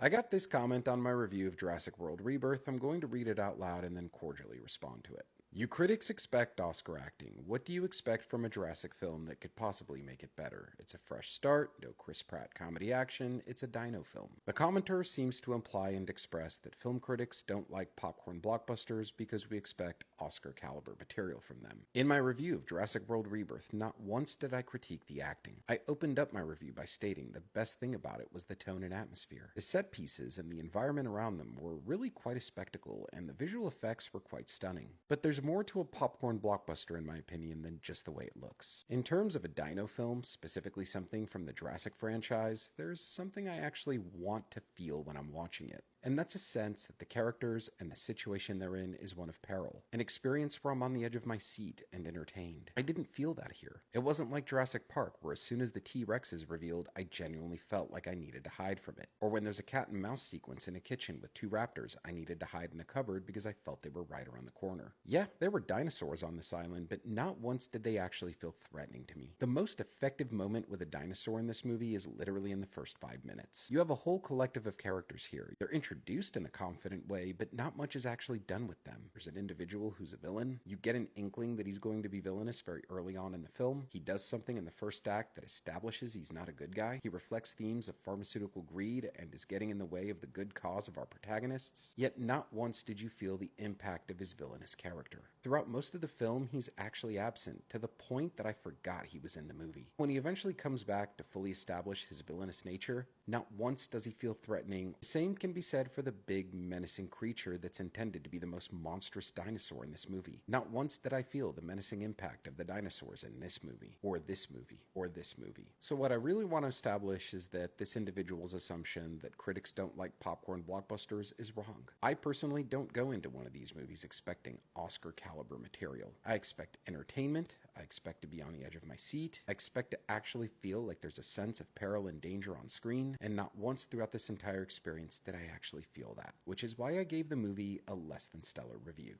I got this comment on my review of Jurassic World Rebirth. I'm going to read it out loud and then cordially respond to it. You critics expect Oscar acting. What do you expect from a Jurassic film that could possibly make it better? It's a fresh start, no Chris Pratt comedy action, it's a dino film. The commenter seems to imply and express that film critics don't like popcorn blockbusters because we expect Oscar caliber material from them. In my review of Jurassic World Rebirth, not once did I critique the acting. I opened up my review by stating the best thing about it was the tone and atmosphere. The set pieces and the environment around them were really quite a spectacle, and the visual effects were quite stunning. But there's more to a popcorn blockbuster in my opinion than just the way it looks. In terms of a dino film, specifically something from the Jurassic franchise, there's something I actually want to feel when I'm watching it. And that's a sense that the characters and the situation they're in is one of peril. An experience where I'm on the edge of my seat and entertained. I didn't feel that here. It wasn't like Jurassic Park, where as soon as the T-Rex is revealed, I genuinely felt like I needed to hide from it. Or when there's a cat and mouse sequence in a kitchen with two raptors, I needed to hide in a cupboard because I felt they were right around the corner. Yeah, there were dinosaurs on this island, but not once did they actually feel threatening to me. The most effective moment with a dinosaur in this movie is literally in the first 5 minutes. You have a whole collective of characters here. They're introduced in a confident way, but not much is actually done with them. There's an individual who's a villain. You get an inkling that he's going to be villainous very early on in the film. He does something in the first act that establishes he's not a good guy. He reflects themes of pharmaceutical greed and is getting in the way of the good cause of our protagonists. Yet not once did you feel the impact of his villainous character. Throughout most of the film, he's actually absent, to the point that I forgot he was in the movie. When he eventually comes back to fully establish his villainous nature, not once does he feel threatening. The same can be said for the big, menacing creature that's intended to be the most monstrous dinosaur in this movie. Not once did I feel the menacing impact of the dinosaurs in this movie, or this movie, or this movie. So what I really want to establish is that this individual's assumption that critics don't like popcorn blockbusters is wrong. I personally don't go into one of these movies expecting Oscar caliber material. I expect entertainment, I expect to be on the edge of my seat, I expect to actually feel like there's a sense of peril and danger on screen, and not once throughout this entire experience did I actually feel that, which is why I gave the movie a less than stellar review.